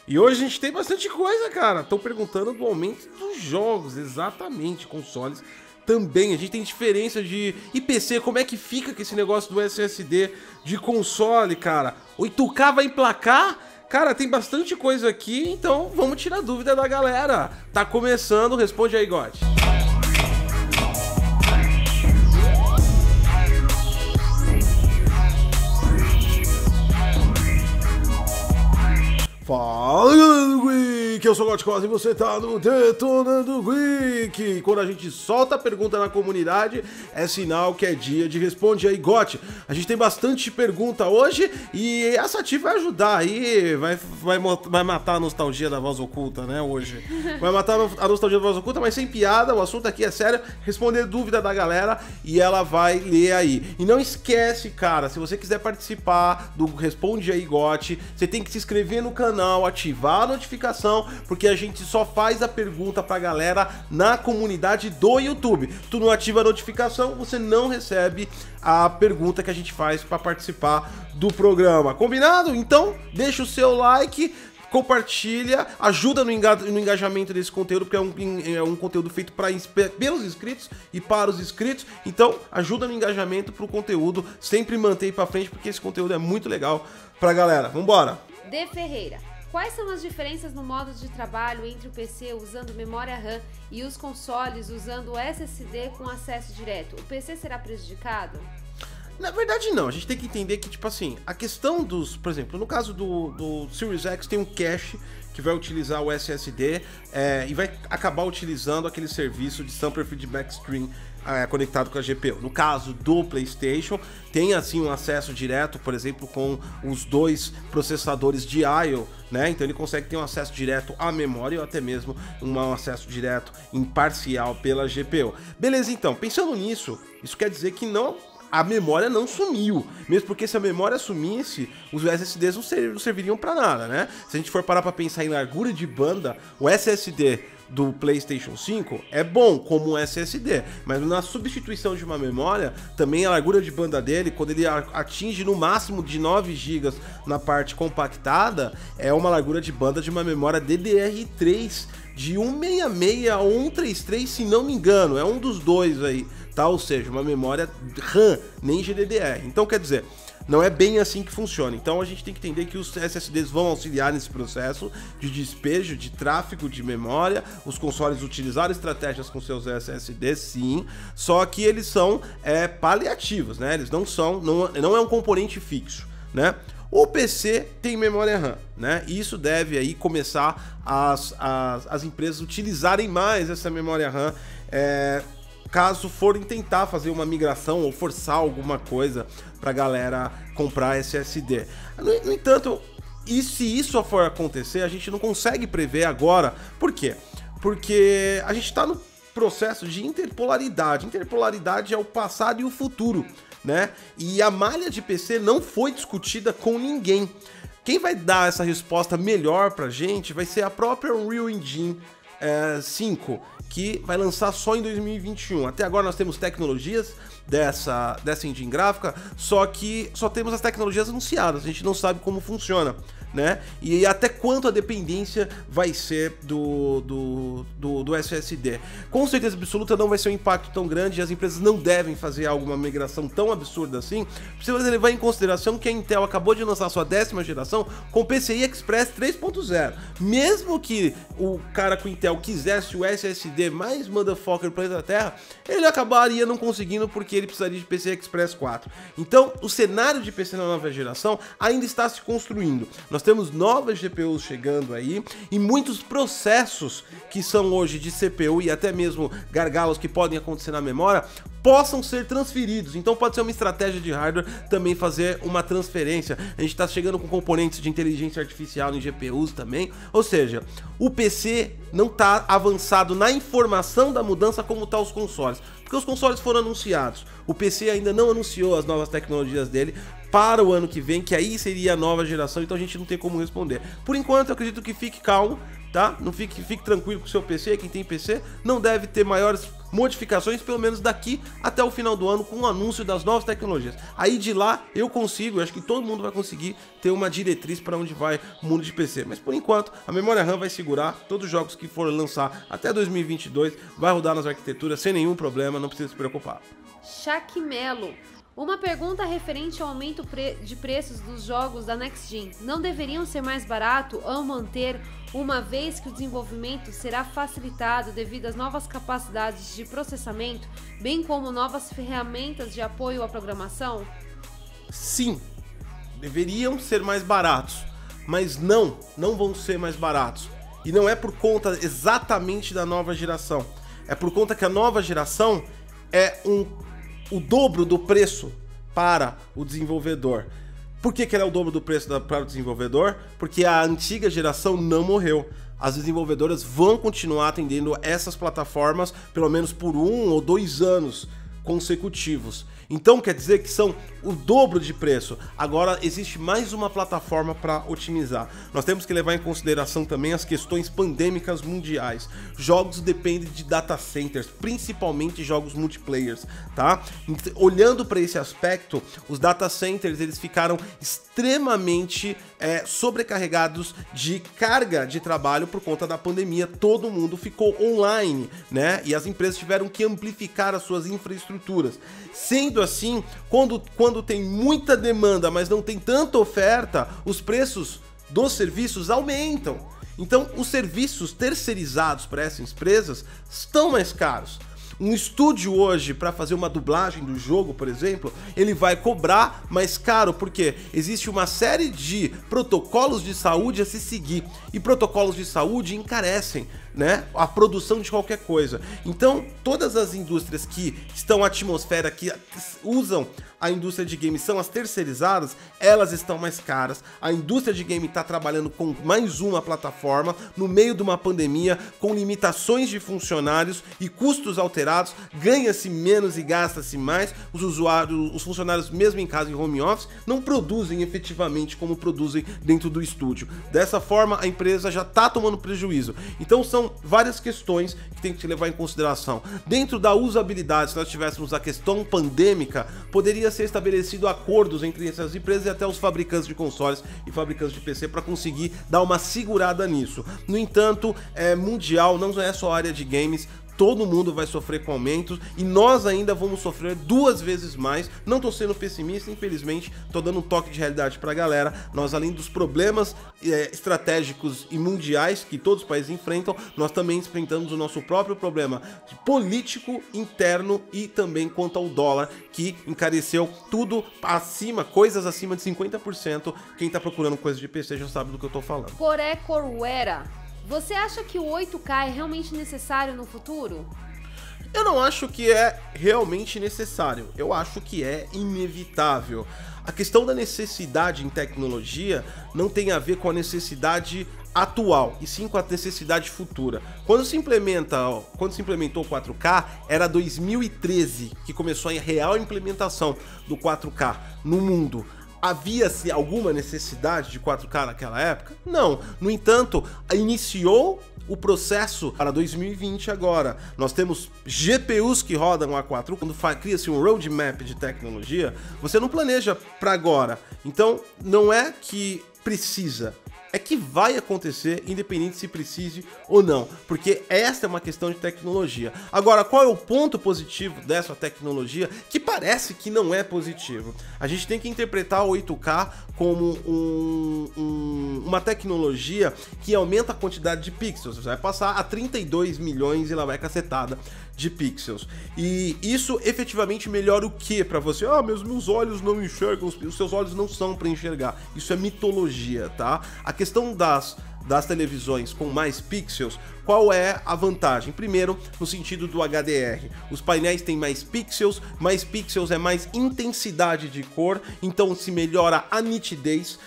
E hoje a gente tem bastante coisa, cara. Estão perguntando do aumento dos jogos, exatamente, consoles também. A gente tem diferença de IPC, como é que fica com esse negócio do SSD de console, cara? 8K vai emplacar? Cara, tem bastante coisa aqui, então vamos tirar dúvida da galera. Tá começando, responde aí, God. Fala, Geek! Eu sou o God Cos e você tá no Detonando Geek. Quando a gente solta a pergunta na comunidade, é sinal que é dia de Responde aí, GOT. A gente tem bastante pergunta hoje e a Sati vai ajudar aí, vai matar a nostalgia da voz oculta, né, hoje. Vai matar a nostalgia da voz oculta, mas sem piada, o assunto aqui é sério, responder dúvida da galera e ela vai ler aí. E não esquece, cara, se você quiser participar do Responde aí, GOT, você tem que se inscrever no canal, ativar a notificação, porque a gente só faz a pergunta pra galera na comunidade do YouTube. Tu não ativa a notificação, você não recebe a pergunta que a gente faz para participar do programa. Combinado? Então, deixa o seu like, compartilha, ajuda no engajamento desse conteúdo, porque é um conteúdo feito pelos inscritos e para os inscritos. Então, ajuda no engajamento pro conteúdo sempre manter para frente, porque esse conteúdo é muito legal pra galera. Vambora! De Ferreira. Quais são as diferenças no modo de trabalho entre o PC usando memória RAM e os consoles usando SSD com acesso direto? O PC será prejudicado? Na verdade não, a gente tem que entender que, tipo assim, a questão dos, por exemplo, no caso do Series X tem um cache que vai utilizar o SSD e vai acabar utilizando aquele serviço de Sample Feedback Stream conectado com a GPU. No caso do PlayStation, tem assim um acesso direto, por exemplo, com os dois processadores de I/O, né? Então ele consegue ter um acesso direto à memória ou até mesmo um acesso direto imparcial pela GPU. Beleza, então, pensando nisso, isso quer dizer que a memória não sumiu, mesmo porque se a memória sumisse, os SSDs não serviriam para nada, né? Se a gente for parar para pensar em largura de banda, o SSD do PlayStation 5 é bom como um SSD, mas na substituição de uma memória, também a largura de banda dele, quando ele atinge no máximo de 9 GB na parte compactada, é uma largura de banda de uma memória DDR3 de 166 ou 133, se não me engano, é um dos dois aí, tá? Ou seja, uma memória RAM, nem GDDR. Então, quer dizer, não é bem assim que funciona. Então a gente tem que entender que os SSDs vão auxiliar nesse processo de despejo, de tráfego de memória. Os consoles utilizaram estratégias com seus SSDs, sim, só que eles são paliativos, né? Eles não é um componente fixo, né? O PC tem memória RAM, né? E isso deve aí começar as empresas utilizarem mais essa memória RAM, caso forem tentar fazer uma migração ou forçar alguma coisa pra galera comprar SSD. No entanto, e se isso for acontecer, a gente não consegue prever agora. Por quê? Porque a gente está no processo de interpolaridade. Interpolaridade é o passado e o futuro, né? E a malha de PC não foi discutida com ninguém. Quem vai dar essa resposta melhor pra gente vai ser a própria Unreal Engine 5, que vai lançar só em 2021. Até agora nós temos tecnologias dessa engine gráfica, só que só temos as tecnologias anunciadas, a gente não sabe como funciona, né? E até quanto a dependência vai ser do SSD. Com certeza absoluta não vai ser um impacto tão grande e as empresas não devem fazer alguma migração tão absurda assim. Precisa levar em consideração que a Intel acabou de lançar sua 10ª geração com PCI Express 3.0. Mesmo que o cara com Intel quisesse o SSD mais motherfucker do planeta Terra, ele acabaria não conseguindo porque ele precisaria de PCI Express 4. Então, o cenário de PC na nova geração ainda está se construindo. Nós temos novas GPUs chegando aí e muitos processos que são hoje de CPU e até mesmo gargalos que podem acontecer na memória possam ser transferidos. Então pode ser uma estratégia de hardware também fazer uma transferência. A gente está chegando com componentes de inteligência artificial em GPUs também. Ou seja, o PC não está avançado na informação da mudança como tá os consoles. Porque os consoles foram anunciados. O PC ainda não anunciou as novas tecnologias dele para o ano que vem, que aí seria a nova geração, então a gente não tem como responder. Por enquanto, eu acredito que fique calmo, tá? Não fique tranquilo com o seu PC, quem tem PC não deve ter maiores modificações, pelo menos daqui até o final do ano, com o anúncio das novas tecnologias. Aí de lá eu acho que todo mundo vai conseguir ter uma diretriz para onde vai o mundo de PC. Mas por enquanto, a memória RAM vai segurar todos os jogos que forem lançar até 2022, vai rodar nas arquiteturas sem nenhum problema, não precisa se preocupar. Shaq Melo. Uma pergunta referente ao aumento de preços dos jogos da Next Gen. Não deveriam ser mais barato ou manter, uma vez que o desenvolvimento será facilitado devido às novas capacidades de processamento, bem como novas ferramentas de apoio à programação? Sim, deveriam ser mais baratos, mas não vão ser mais baratos. E não é por conta exatamente da nova geração, é por conta que a nova geração é o dobro do preço para o desenvolvedor. Por que ela é o dobro do preço para o desenvolvedor? Porque a antiga geração não morreu. As desenvolvedoras vão continuar atendendo essas plataformas pelo menos por 1 ou 2 anos consecutivos. Então quer dizer que são o dobro de preço. Agora existe mais uma plataforma para otimizar. Nós temos que levar em consideração também as questões pandêmicas mundiais. Jogos dependem de data centers, principalmente jogos multiplayers, tá? Olhando para esse aspecto, os data centers eles ficaram extremamente sobrecarregados de carga de trabalho por conta da pandemia. Todo mundo ficou online, né? E as empresas tiveram que amplificar as suas infraestruturas. Sendo assim, quando tem muita demanda, mas não tem tanta oferta, os preços dos serviços aumentam. Então, os serviços terceirizados para essas empresas estão mais caros. Um estúdio hoje, para fazer uma dublagem do jogo, por exemplo, ele vai cobrar mais caro, porque existe uma série de protocolos de saúde a se seguir, e protocolos de saúde encarecem, né, a produção de qualquer coisa. Então, todas as indústrias que estão na atmosfera, que usam a indústria de games, são as terceirizadas, elas estão mais caras. A indústria de game está trabalhando com mais uma plataforma, no meio de uma pandemia, com limitações de funcionários e custos alterados, ganha-se menos e gasta-se mais. Os funcionários, mesmo em casa, em home office, não produzem efetivamente como produzem dentro do estúdio. Dessa forma, a empresa já está tomando prejuízo. Então, são várias questões que tem que se levar em consideração. Dentro da usabilidade, se nós tivéssemos a questão pandêmica, poderia ser estabelecido acordos entre essas empresas e até os fabricantes de consoles e fabricantes de PC para conseguir dar uma segurada nisso. No entanto, mundial, não é só a área de games. Todo mundo vai sofrer com aumentos e nós ainda vamos sofrer 2 vezes mais. Não tô sendo pessimista, infelizmente, tô dando um toque de realidade pra galera. Nós, além dos problemas estratégicos e mundiais que todos os países enfrentam, nós também enfrentamos o nosso próprio problema político interno e também quanto ao dólar, que encareceu tudo acima, coisas acima de 50%. Quem tá procurando coisas de PC já sabe do que eu tô falando. Coré Coruera. Você acha que o 8K é realmente necessário no futuro? Eu não acho que é realmente necessário, eu acho que é inevitável. A questão da necessidade em tecnologia não tem a ver com a necessidade atual, e sim com a necessidade futura. Quando se implementou o 4K, era 2013 que começou a real implementação do 4K no mundo. Havia-se alguma necessidade de 4K naquela época? Não. No entanto, iniciou o processo para 2020 agora. Nós temos GPUs que rodam a 4K. Quando cria-se um roadmap de tecnologia, você não planeja para agora. Então, não é que precisa. É que vai acontecer, independente se precise ou não, porque esta é uma questão de tecnologia. Agora, qual é o ponto positivo dessa tecnologia, que parece que não é positivo? A gente tem que interpretar o 8K como uma tecnologia que aumenta a quantidade de pixels. Você vai passar a 32 milhões e lá vai cacetada de pixels. E isso efetivamente melhora o que para você? Ah, meus olhos não enxergam, os seus olhos não são para enxergar. Isso é mitologia, tá? A questão das televisões com mais pixels, qual é a vantagem? Primeiro, no sentido do HDR. Os painéis têm mais pixels é mais intensidade de cor, então se melhora a nitidez,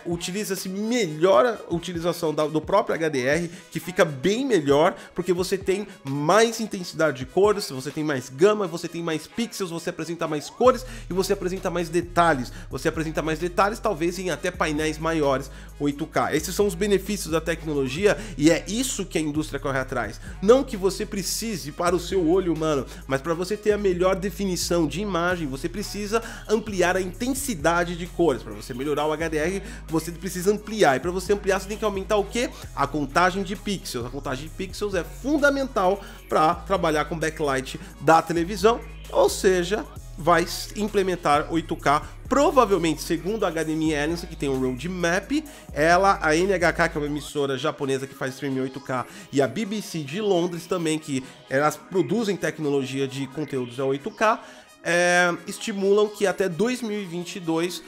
utiliza-se melhor a utilização do próprio HDR, que fica bem melhor, porque você tem mais intensidade de cores, você tem mais gama, você tem mais pixels, você apresenta mais cores e você apresenta mais detalhes. Você apresenta mais detalhes, talvez em até painéis maiores 8K. Esses são os benefícios da tecnologia e é isso que a indústria indústria corre atrás. Não que você precise para o seu olho humano, mas para você ter a melhor definição de imagem, você precisa ampliar a intensidade de cores. Para você melhorar o HDR, você precisa ampliar. E para você ampliar, você tem que aumentar o quê? A contagem de pixels. A contagem de pixels é fundamental para trabalhar com backlight da televisão, ou seja, vai implementar 8K, provavelmente, segundo a HDMI Alliance, que tem um roadmap, a NHK, que é uma emissora japonesa que faz streaming 8K, e a BBC de Londres também, que elas produzem tecnologia de conteúdos a 8K, estimulam que até 2022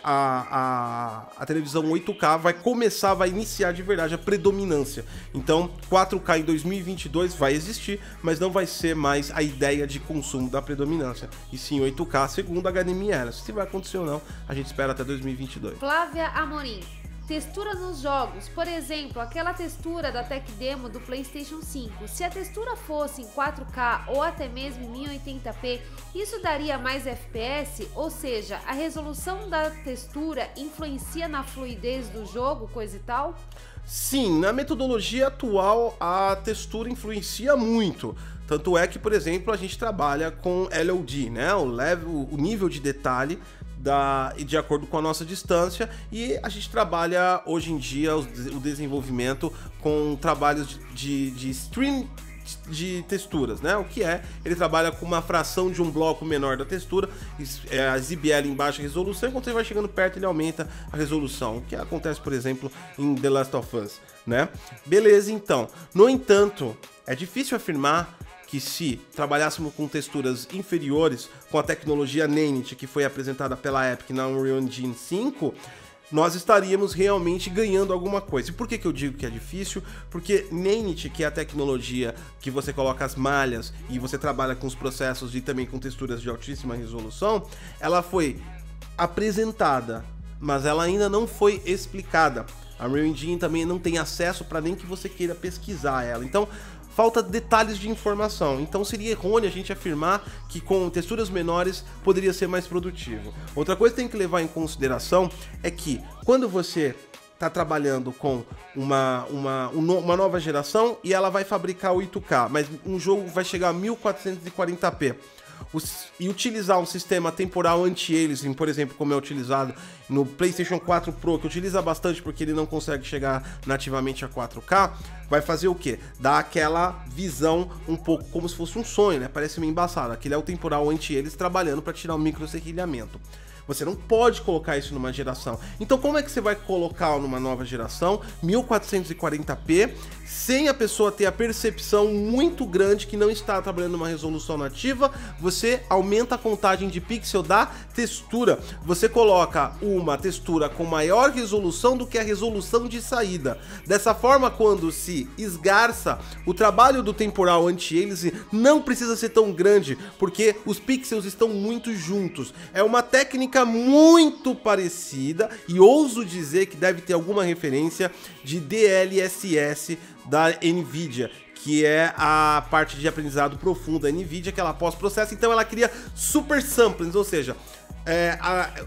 a televisão 8K vai iniciar de verdade a predominância. Então 4K em 2022 vai existir, mas não vai ser mais a ideia de consumo da predominância, e sim 8K segundo a HDMI. Se vai acontecer ou não, a gente espera até 2022. Flávia Amorim. Textura nos jogos, por exemplo, aquela textura da Tech Demo do PlayStation 5. Se a textura fosse em 4K ou até mesmo em 1080p, isso daria mais FPS? Ou seja, a resolução da textura influencia na fluidez do jogo, coisa e tal? Sim, na metodologia atual a textura influencia muito. Tanto é que, por exemplo, a gente trabalha com LOD, né? O nível de detalhe de acordo com a nossa distância, e a gente trabalha hoje em dia o desenvolvimento com trabalhos de stream de texturas, né? O que ele trabalha com uma fração de um bloco menor da textura, exibe ela em baixa resolução, e quando você vai chegando perto ele aumenta a resolução, o que acontece, por exemplo, em The Last of Us, né? Beleza, então. No entanto, é difícil afirmar que se trabalhássemos com texturas inferiores com a tecnologia Nanite que foi apresentada pela Epic na Unreal Engine 5, nós estaríamos realmente ganhando alguma coisa. E por que eu digo que é difícil? Porque Nanite, que é a tecnologia que você coloca as malhas e você trabalha com os processos e também com texturas de altíssima resolução, ela foi apresentada, mas ela ainda não foi explicada. A Unreal Engine também não tem acesso para nem que você queira pesquisar ela. Então, falta detalhes de informação, então seria errôneo a gente afirmar que com texturas menores poderia ser mais produtivo. Outra coisa que tem que levar em consideração é que quando você está trabalhando com uma nova geração e ela vai fabricar 8K, mas um jogo vai chegar a 1440p, e utilizar um sistema temporal anti-aliasing, por exemplo, como é utilizado no PlayStation 4 Pro, que utiliza bastante porque ele não consegue chegar nativamente a 4K, vai fazer o quê? Dar aquela visão um pouco como se fosse um sonho, né? Parece meio embaçado. Aquele é o temporal anti-aliasing trabalhando para tirar o microserrilhamento. Você não pode colocar isso numa geração. Então como é que você vai colocar numa nova geração 1440p sem a pessoa ter a percepção muito grande que não está trabalhando numa resolução nativa? Você aumenta a contagem de pixel da textura. Você coloca uma textura com maior resolução do que a resolução de saída. Dessa forma, quando se esgarça, o trabalho do temporal anti-aliasing não precisa ser tão grande, porque os pixels estão muito juntos. É uma técnica muito parecida, e ouso dizer que deve ter alguma referência de DLSS da NVIDIA, que é a parte de aprendizado profundo da NVIDIA, que ela pós-processa, então ela cria super samplings, ou seja,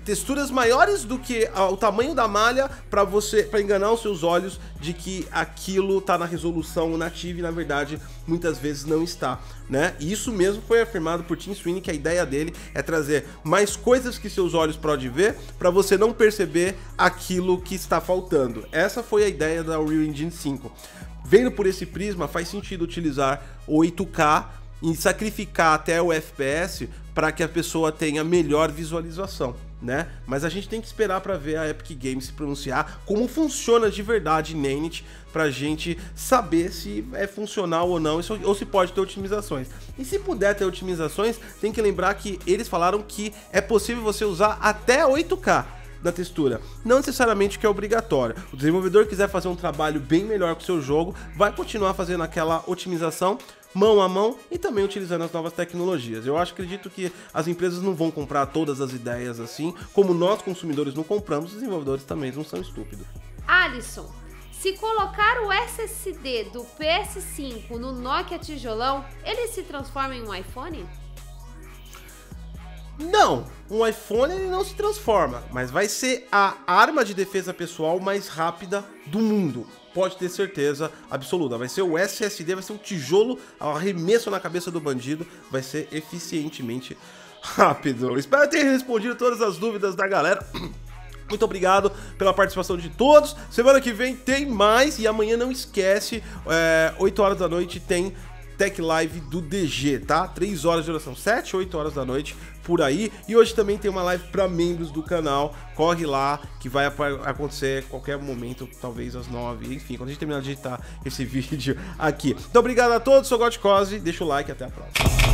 texturas maiores do que o tamanho da malha para enganar os seus olhos de que aquilo está na resolução nativa, e na verdade muitas vezes não está, né? E isso mesmo foi afirmado por Tim Sweeney, que a ideia dele é trazer mais coisas que seus olhos podem ver para você não perceber aquilo que está faltando. Essa foi a ideia da Unreal Engine 5. Vendo por esse prisma, faz sentido utilizar o 8K e sacrificar até o FPS para que a pessoa tenha melhor visualização, né? Mas a gente tem que esperar para ver a Epic Games se pronunciar como funciona de verdade Nanite, pra gente saber se é funcional ou não, ou se pode ter otimizações. E se puder ter otimizações, tem que lembrar que eles falaram que é possível você usar até 8K da textura, não necessariamente que é obrigatório. O desenvolvedor quiser fazer um trabalho bem melhor com o seu jogo, vai continuar fazendo aquela otimização mão a mão e também utilizando as novas tecnologias. Eu acredito que as empresas não vão comprar todas as ideias assim, como nós consumidores não compramos, os desenvolvedores também não são estúpidos. Alisson, se colocar o SSD do PS5 no Nokia tijolão, ele se transforma em um iPhone? Não, um iPhone ele não se transforma, mas vai ser a arma de defesa pessoal mais rápida do mundo. Pode ter certeza absoluta. Vai ser o SSD, vai ser um tijolo, arremesso na cabeça do bandido, vai ser eficientemente rápido. Espero ter respondido todas as dúvidas da galera. Muito obrigado pela participação de todos. Semana que vem tem mais. E amanhã não esquece, 8 horas da noite tem Tech Live do DG, tá? 3 horas de duração, 7, 8 horas da noite, por aí. E hoje também tem uma live para membros do canal. Corre lá, que vai acontecer a qualquer momento, talvez às 9. Enfim, quando a gente terminar de editar esse vídeo aqui. Então obrigado a todos, sou o Gotcose. Deixa o like e até a próxima.